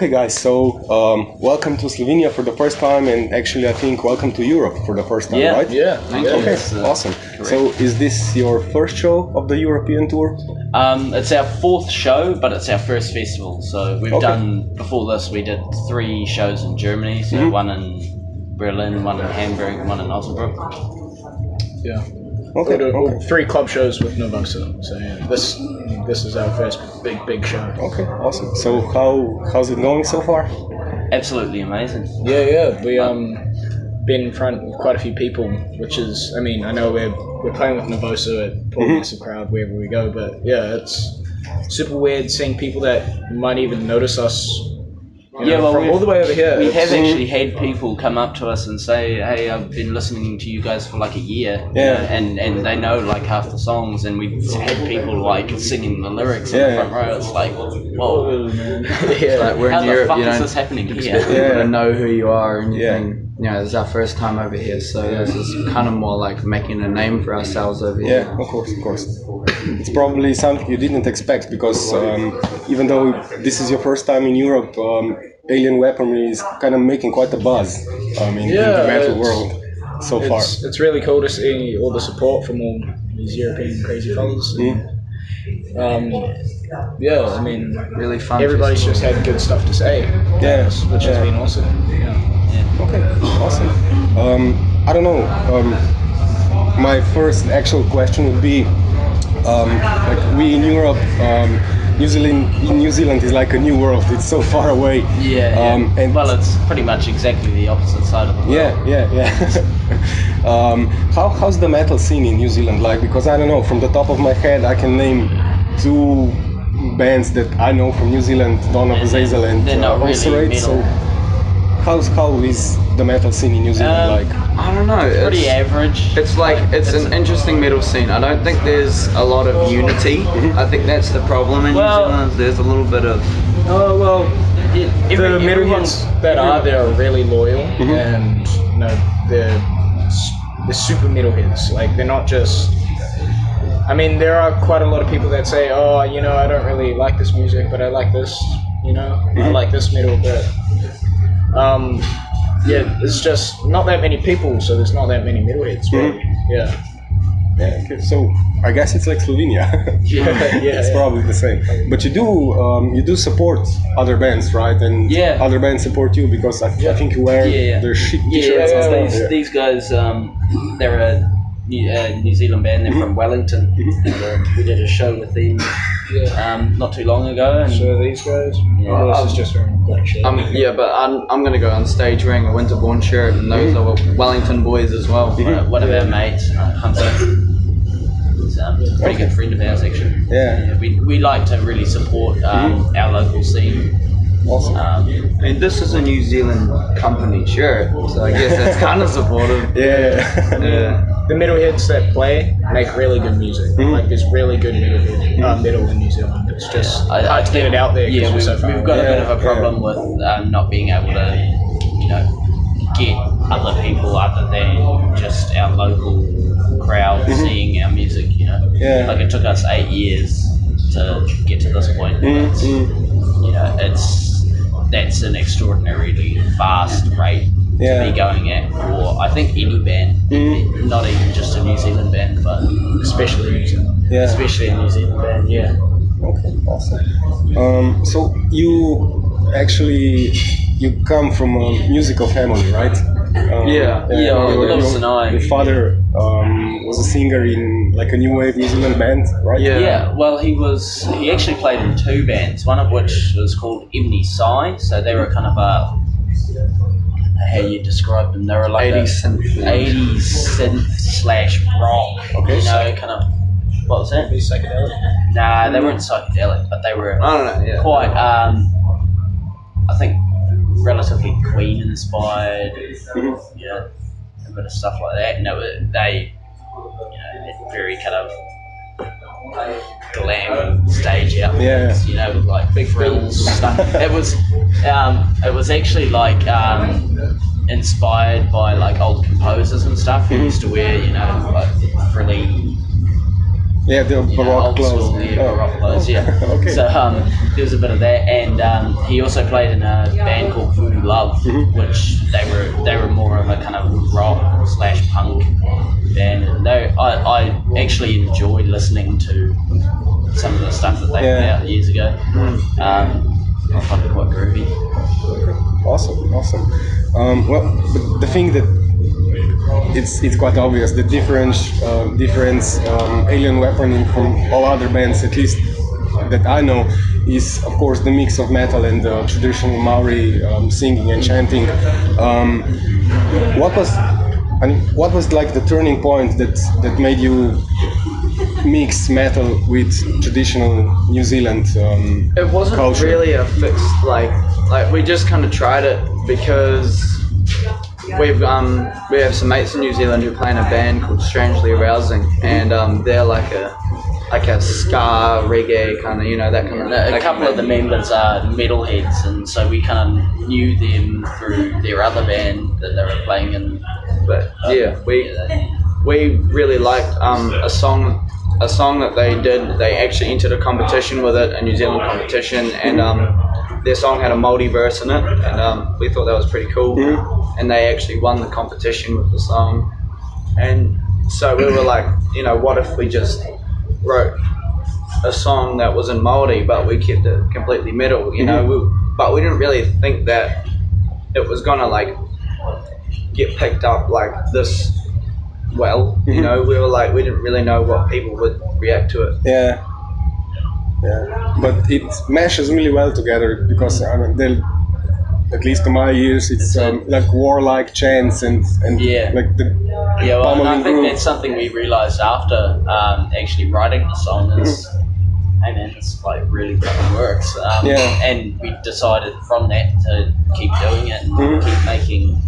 Okay, guys, so welcome to Slovenia for the first time, and actually, I think welcome to Europe for the first time, Yeah, right? yeah, Thank you. Okay, That's, awesome. correct. So, is this your first show of the European tour? It's our fourth show, but it's our first festival. So we've Okay. done, before this, we did 3 shows in Germany. So one in Berlin, one in Hamburg, and one in Osnabrück. Yeah. Okay, okay. 3 club shows with Novosa. So yeah, this is our first big show. Okay, awesome. So, how's it going so far? Absolutely amazing. Yeah. We been in front of quite a few people, which is, I mean, I know we're playing with Novosa at a massive crowd wherever we go, but yeah, it's super weird seeing people that might even notice us. From all the way over here. We have actually had people come up to us and say, "Hey, I've been listening to you guys for like a year," you know, and they know like half the songs, and we've had people like singing the lyrics in the front row. It's like, whoa, Yeah. We're how in the Europe, fuck you is don't this happening here? You don't know who you are and you Yeah. think, you know, this is our first time over here, so this is kind of more like making a name for ourselves over here. Yeah, of course. It's probably something you didn't expect because even though this is your first time in Europe, Alien Weaponry is kind of making quite a buzz. In the metal world so far. It's really cool to see all the support from all these European crazy fellas. Yeah, I mean, Really fun. everybody's festival. just had good stuff to say. Yeah, which has yeah. been awesome. Yeah. Okay, awesome. I don't know. My first actual question would be, like we in Europe, New Zealand is like a new world. It's so far away. Yeah. And Well, it's pretty much exactly the opposite side of the world. yeah. How's the metal scene in New Zealand like? Because I don't know. From the top of my head, I can name 2 bands that I know from New Zealand: Dawn of Azazel and They're not really Ulcerate. metal. So how is the metal scene in New Zealand like? I don't know. Pretty average. It's like it's an interesting metal scene. I don't think there's a lot of unity. I think that's the problem in New Zealand. There's a little bit of Oh well, the everyone's- metalheads that are there are really loyal, and they're super metalheads. Like they're not just. I mean, there are quite a lot of people that say, "Oh, I don't really like this music, but I like this. I like this metal." But it's just not that many people, so there's not that many metalheads. Really. Yeah. Yeah, okay. So I guess it's like Slovenia. Yeah. It's probably the same. But you do support other bands, right? And Yeah. other bands support you because I think you wear their shit t-shirts and stuff. These guys, they're a New Zealand band. They're from Wellington. And, we did a show with them not too long ago. And So these guys, Yeah. this is just wearing a black shirt. but I'm gonna go on stage wearing a Winterborn shirt, and those are Wellington boys as well. one of our mates, Hunter, is a pretty good friend of ours actually. Yeah. We like to really support our local scene. Awesome. I mean, this is a New Zealand company shirt, so I guess that's kind of supportive. Yeah. The metalheads that play make really good music. Like there's really good metal in New Zealand. It's just hard to get it out there. 'cause Yeah, we're so far we've got a away. bit of a problem with not being able to, get other people other than just our local crowd seeing our music. Yeah. Like it took us 8 years to get to this point. That's an extraordinarily fast rate to be going at for I think any band, not even just a New Zealand band, but especially New Zealand. Yeah. especially a New Zealand band. Yeah. Okay, awesome. So you come from a musical family, right? Lewis and I. Your father was a singer in like a new wave New Zealand band, right? Yeah, well, he actually played in 2 bands, one of which was called Imni Sai, so they were kind of how you describe them, they were like 80s synth. 80s synth / rock, Okay. kind of, what was that? Psychedelic. Nah, they weren't psychedelic, but they were I don't know. Yeah. quite, I think, relatively Queen inspired, a bit of stuff like that, and they had very kind of glam stage outfits, with like big frills and stuff. It was actually like inspired by like old composers and stuff who used to wear, like really Yeah, the Baroque clothes. Baroque clothes, yeah. Okay. So there was a bit of that, and he also played in a band called Voodoo Love, which they were more of a kind of rock / punk band. And I actually enjoyed listening to some of the stuff that they put out years ago. I find it quite groovy. Awesome. Well, but the thing that it's quite obvious the difference Alien Weaponry from all other bands, at least that I know, is of course the mix of metal and traditional Maori singing and chanting. What was like the turning point that made you mix metal with traditional New Zealand it wasn't culture? Really a fixed like we just kind of tried it because we have some mates in New Zealand who play in a band called Strangely Arousing, and they're like a ska reggae kind of, that kind of. A couple of the members are metalheads, and so we kind of knew them through their other band that they were playing in. But we really liked a song that they did. They actually entered a competition with it, a New Zealand competition, and their song had a Māori verse in it, and we thought that was pretty cool. And they actually won the competition with the song. And so we were like, what if we just wrote a song that was in Māori, but we kept it completely metal, but we didn't really think that it was gonna like get picked up like this well. We were like, we didn't really know what people would react to it. Yeah, but it meshes really well together because at least to my ears, it's like warlike chants and like the and I think that's something we realised after actually writing the song is, hey man, this like really fucking works. And we decided from that to keep doing it and keep making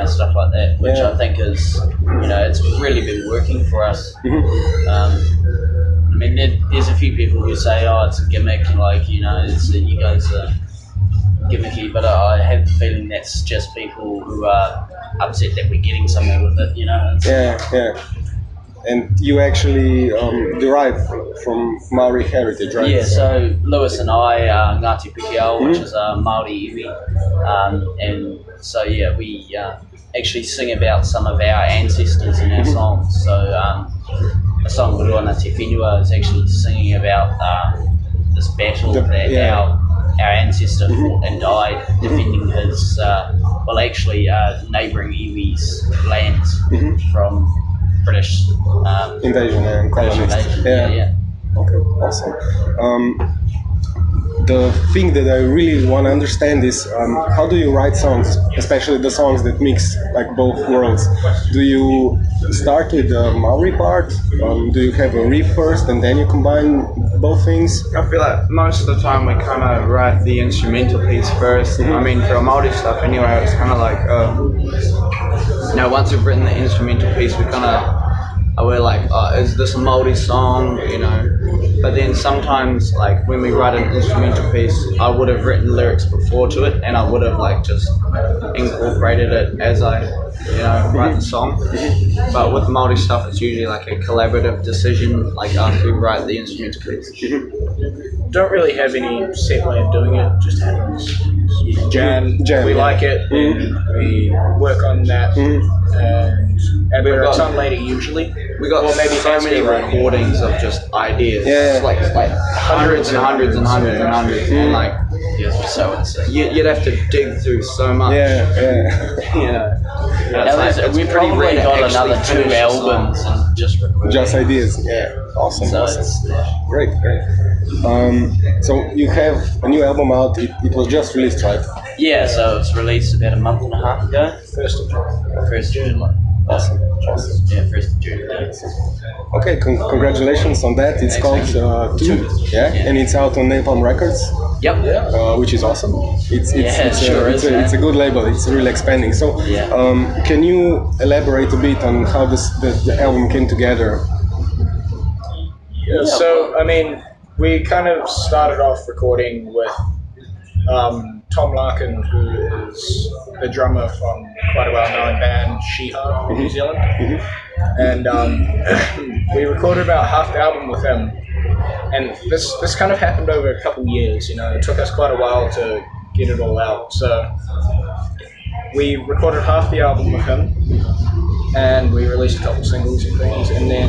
stuff like that, which I think is it's really been working for us. I mean, there's a few people who say, "Oh, it's a gimmick," it's you guys are gimmicky, but I have the feeling that's just people who are upset that we're getting somewhere with it. Yeah. And you actually derive from Maori heritage, right? Yeah. So Lewis and I are Ngāti Pikiao, which is a Māori iwi, and so we actually sing about some of our ancestors in our songs. So the song Ruana Te Whenua is actually singing about this battle that our ancestor fought and died defending his, neighbouring iwi's lands from British invasion and colonization. Yeah. Okay, awesome. The thing that I really want to understand is how do you write songs, especially the songs that mix like both worlds? Do you start with the Maori part? Do you have a riff first and then you combine both things? I feel like most of the time we kind of write the instrumental piece first. I mean, for Māori stuff anyway, it's kind of like, once we've written the instrumental piece, we're like, is this a Māori song, But then sometimes, like, when we write an instrumental piece, I would have written lyrics before to it, and I would have, like, just incorporated it as I, write the song. But with Māori stuff, it's usually, like, a collaborative decision, like, after we write the instrumental piece. Don't really have any set way of doing it, just happens. Jam, we like it, and we work on that, and we've got some later usually. We got maybe so many recordings of just ideas. Yeah. It's like hundreds and hundreds and hundreds and hundreds, and like you'd have to dig through so much. We probably got another 2 albums and just recording. Just ideas. Yeah, awesome. So Great. So you have a new album out. It was just released, right? Yeah, so it's released about a month and a half ago. 1st of June. Awesome. Yeah, 1st of June. Okay, congratulations on that. It's called Two. Yeah, and it's out on Napalm Records. Yep. Which is awesome. It's a good label. It's really expanding. So, can you elaborate a bit on how the album came together? Yeah, so, I mean, we kind of started off recording with Tom Larkin, who is the drummer from quite a well-known band, Shiha, in New Zealand. and we recorded about half the album with him. And this kind of happened over a couple years. You know, it took us quite a while to get it all out. So we recorded half the album with him, and we released a couple singles and things, and then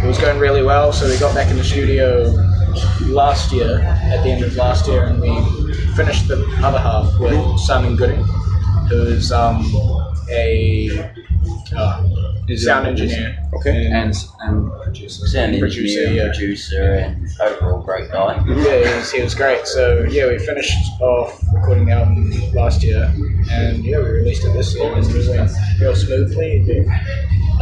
it was going really well. So we got back in the studio last year, at the end of last year, and we finished the other half with Simon Gooding, who's a sound engineer, and producer, sound engineer, producer, and overall great guy. Yeah, he was great. So yeah, we finished off recording the album last year, and yeah, we released it this year, and it went real smoothly.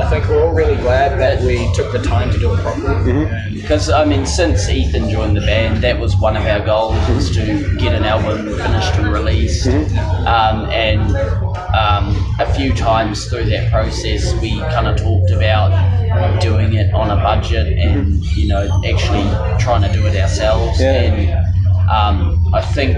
I think we're all really glad that we took the time to do it properly. Because I mean, since Ethan joined the band, that was one of our goals, was to get an album finished and released. And a few times through that process, we kind of talked about doing it on a budget and actually trying to do it ourselves. And I think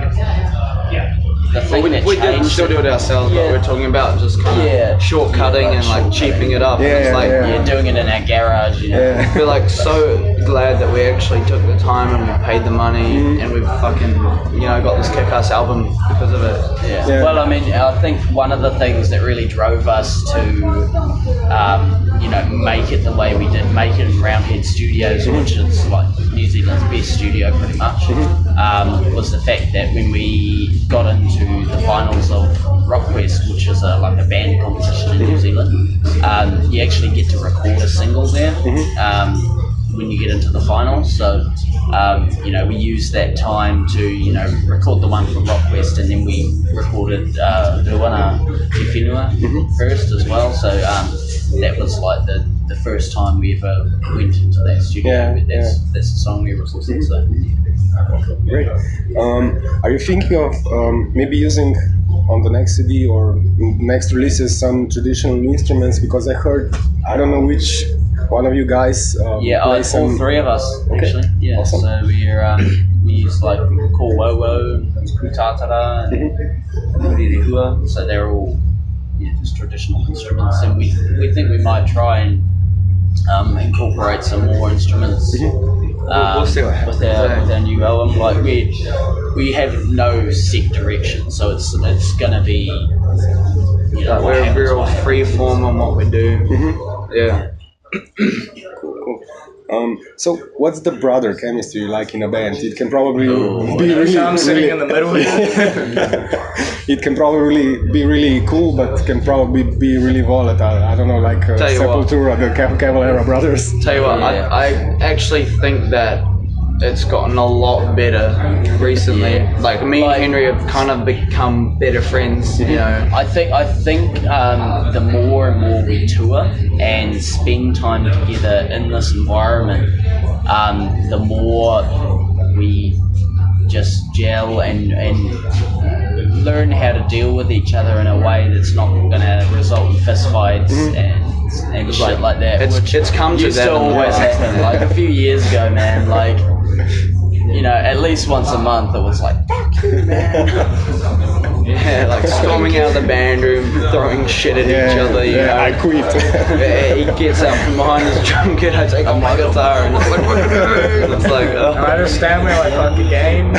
the thing that we did still do it ourselves, but we're talking about just kind of shortcutting and like cheaping it up. It's like doing it in our garage. We're like so glad that we actually took the time and we paid the money and we fucking got this kick-ass album because of it. Well, I mean, I think one of the things that really drove us to make it the way we did, make it in Roundhead Studios, which is like New Zealand's best studio pretty much, was the fact that when we got into the finals of RockQuest, which is like a band competition in New Zealand, you actually get to record a single there when you get into the finals. So we used that time to record the one from RockQuest, and then we recorded the one Te Whenua first as well. So that was like the first time we ever went into that studio. That's the song we recorded. So. Great. Are you thinking of maybe using on the next CD or next releases some traditional instruments? Because I heard, I don't know which one of you guys all three of us actually. Yeah. Awesome. So we use like Kowowo, Kutatara, and Kuririhua. So they're all just traditional instruments, and we think we might try and incorporate some more instruments with our new album. Like we have no set direction, so it's gonna be we're a real free form on what we do. Yeah. Cool. So what's the brother chemistry like in a band? It can probably be really... I'm sitting in the middle. It can probably be really cool, but can probably be really volatile. I don't know, like Sepultura, the Cavalera brothers. Tell you what, I actually think that it's gotten a lot better recently. Like me and Henry have kind of become better friends. I think the more and more we tour and spend time together in this environment, the more we just gel and learn how to deal with each other in a way that's not going to result in fistfights and shit like that. It's come to that. Always happen. Like a few years ago, man. Like at least once a month, it was like, fuck you, man. Like storming out of the band room, throwing shit at each other. I quit. He gets out from behind his drum kit, I take off my guitar, and it's like, what? It's like, I understand we like fuck the game.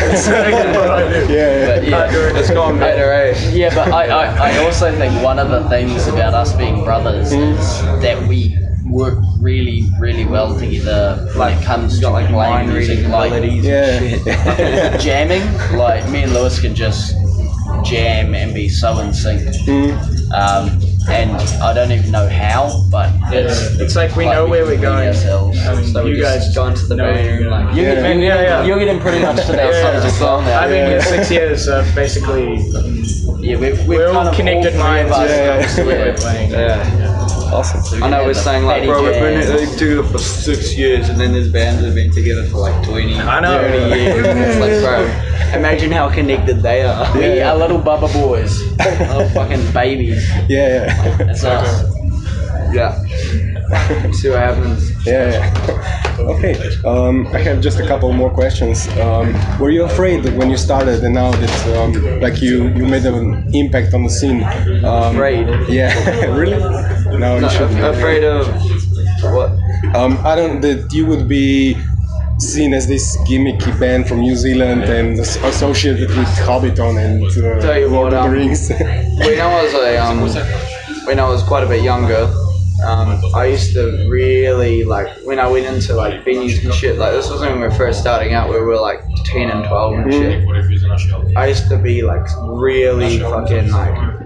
It's gone better, eh? Yeah, but I also think one of the things about us being brothers is that we work really, really well together when it comes to like playing music, like jamming. Like me and Lewis can just jam and be so in sync. And I don't even know how, but it's like we know where we're going. Ourselves. So you guys go into the band room. You're getting pretty much to that stage as well now. I've been here 6 years, so basically, we're all connected minds. We're playing. Awesome. I know we're saying like, bro, we've been together for 6 years, and then there's bands that have been together for like 20, 30 years. It's like, bro, imagine how connected they are. We are little bubba boys, little fucking babies. That's us. See what happens. Okay. I have just a couple more questions. Were you afraid that when you started and now that like you made an impact on the scene? Afraid? Yeah. Really? No, you shouldn't. Afraid of what? I don't that you would be seen as this gimmicky band from New Zealand and associated with Hobbiton and Tell you Lord what, of the Rings. when I was quite a bit younger, I used to really like when I went into like venues and shit. Like this was when we were first starting out. We were like 10 and 12 and shit. I used to be like really fucking like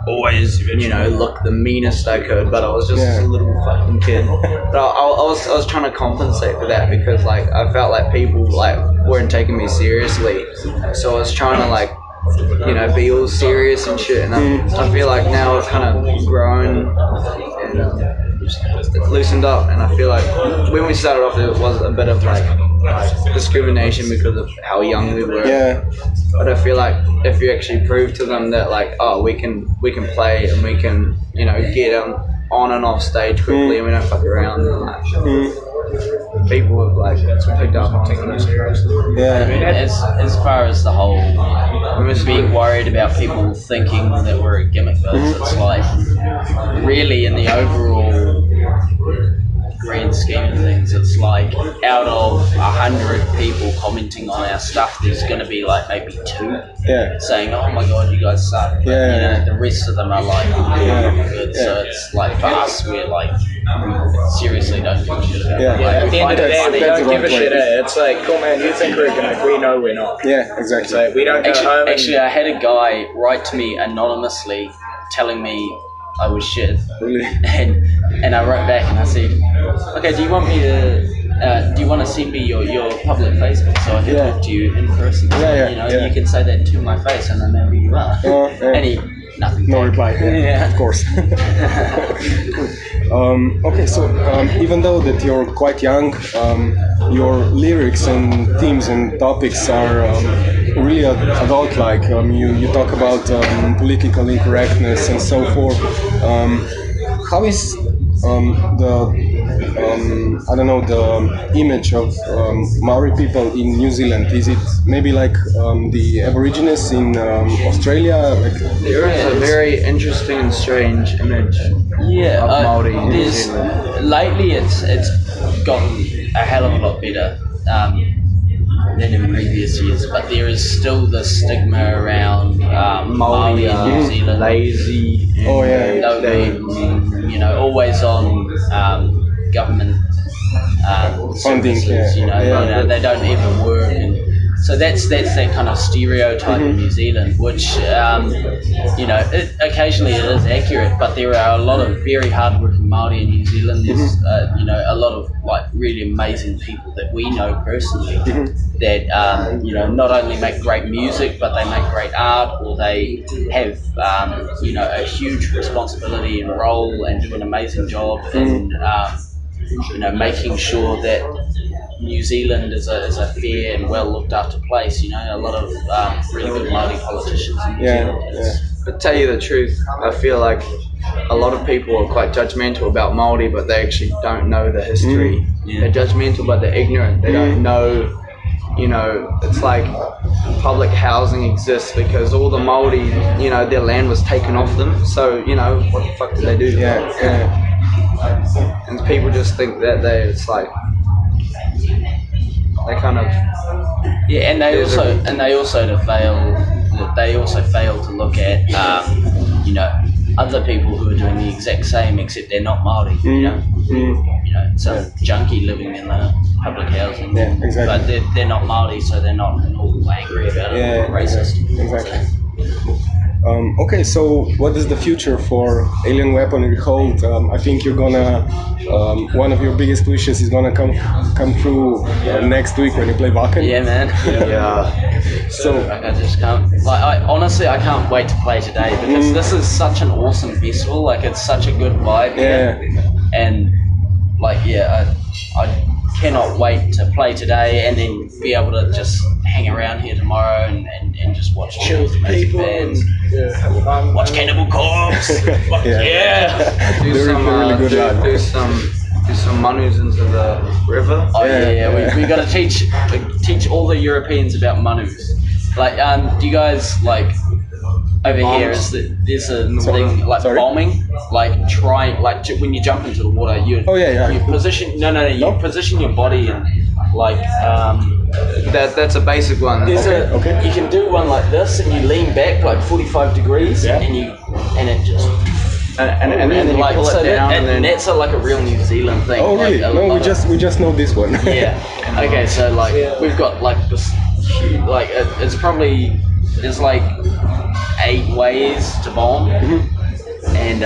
always, look the meanest I could, but I was just a little fucking kid. But I was trying to compensate for that because like I felt like people like weren't taking me seriously, so I was trying to like be all serious and shit. And I feel like now I've kind of grown and loosened up, and I feel like when we started off it was a bit of like discrimination because of how young we were. Yeah. But I feel like if you actually prove to them that like, oh, we can play and we can, get them on and off stage quickly and we don't fuck around, and like, people have like picked up on it. Yeah. I mean, as far as the whole being worried about people thinking that we're a gimmick band, it's like really in the overall grand scheme of things, it's like out of 100 people commenting on our stuff, there's going to be like maybe 2 saying, "Oh my god, you guys suck." But, the rest of them are like good. So it's like for us, we're like seriously don't give a shit about it. At the end of the day, we don't give a shit. It's like, cool man, you think we're gonna? We know we're not. Yeah, exactly. So we don't go home. Actually, I had a guy write to me anonymously telling me I was shit. Really? And I wrote back and I said, okay, do you want to send me your public Facebook so I can talk to you in person? You can say that to my face and I know who you are. And he, nothing. No reply. Of course. Okay, so even though that you're quite young, your lyrics and themes and topics are really adult-like. You talk about political incorrectness and so forth. How is the image of Maori people in New Zealand? Is it maybe like the Aborigines in Australia? There is a very interesting and strange image of Maori in New Zealand. Lately, it's gotten a hell of a lot better than in previous years, but there is still the stigma around Maori in New Zealand. Lazy. Always on government funding. Services, they don't even work, and so that's that kind of stereotype in New Zealand, which occasionally it is accurate, but there are a lot of very hardworking Māori in New Zealand. There's a lot of like really amazing people that we know personally that not only make great music, but they make great art, or they have a huge responsibility and role and do an amazing job in making sure that New Zealand is a fair and well looked after place. A lot of really good Māori politicians in New Zealand. But tell you the truth, I feel like a lot of people are quite judgmental about Māori, but they actually don't know the history. They're judgmental, but they're ignorant. They don't know. It's like public housing exists because all the Māori, their land was taken off them. So, what the fuck did they do? And people just think that it's like they kind of and they also fail to look at other people who are doing the exact same, except they're not Māori. Some junkie living in the public housing, but they're not Māori, so they're not all angry about it or racist. Exactly. Okay, so what is the future for Alien Weaponry Hold? I think you're gonna, one of your biggest wishes is gonna come through next week when you play Wacken. Yeah, man. So I just can't. Honestly, I can't wait to play today because this is such an awesome festival. Like, it's such a good vibe. And I cannot wait to play today and then be able to just hang around here tomorrow and just watch chill with people bands. Watch Cannibal Corpse. Do some manus into the river. We got to teach all the Europeans about manus. Like, do you guys like over here is that there's a thing like bombing, like trying, like when you jump into the water, you position you position your body and like that's a basic one. You can do one like this and you lean back like 45 degrees and it just and then like pull it down and that's like a real New Zealand thing. Oh really? Like, no, we just know this one. Yeah. Okay, so like we've got like this, like it's probably there's like 8 ways to bomb, and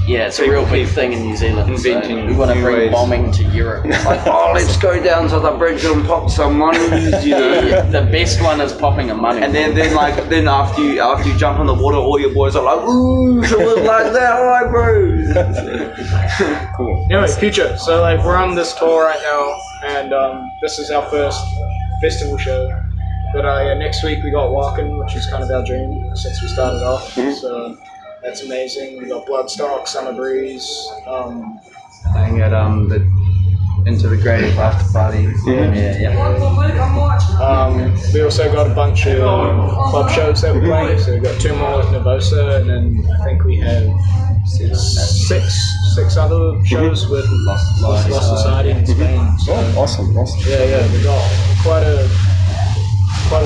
it's a real big thing in New Zealand. So we want to bring bombing to Europe. It's like, let's go down to the bridge and pop some money. The best one is popping a money. And then after you jump in the water, all your boys are like, ooh, to live like that, alright, bro. Cool. Anyway, future. So like we're on this tour right now, and this is our first festival show. But next week we got Walkin', which is kind of our dream since we started off. So that's amazing. We got Bloodstock, Summer Breeze. Playing at the Into the Grave after party. We also got a bunch of club shows that we're playing. So we got 2 more with Nervosa, and then I think we have 6 other shows with Lost Society in Spain. So, awesome. Yeah, we got quite a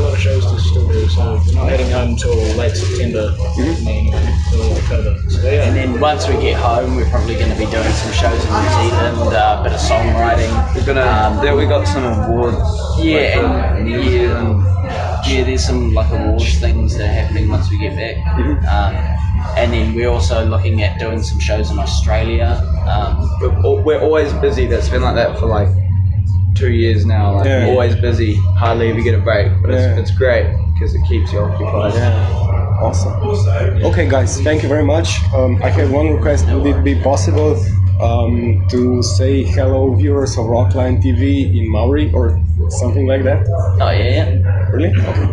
lot of shows to still do, so we're not heading home until late September, and early October. So, and then once we get home, we're probably going to be doing some shows in New Zealand, a bit of songwriting. We got some awards. There's some like awards things that are happening once we get back. And then we're also looking at doing some shows in Australia. We're always busy. That's been like that for like 2 years now, always busy, hardly ever get a break, but it's great because it keeps you occupied. Awesome. Okay guys, thank you very much. I have one request. Would it be possible to say hello viewers of RockLine TV in Maori or something like that? Oh yeah. Really? Okay.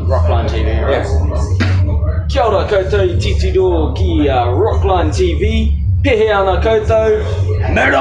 RockLine TV, right? Kia ora koutou I titiro ki RockLine TV. Pehe ana koutou. Murder!